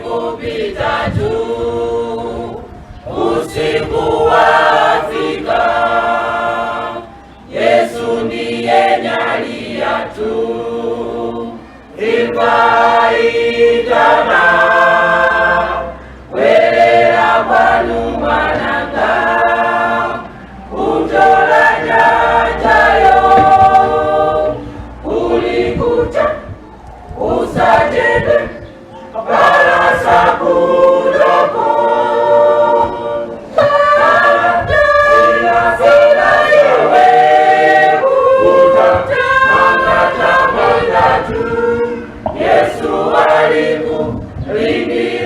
kupita juu, usiku wafika, Yesu ndiye nyalia tu, ivaitana welela kwanu mwananga, utola nyanjayo ulikuta usajede barasa kudoko sila yewe utamangata mangatu Yesu aliku lini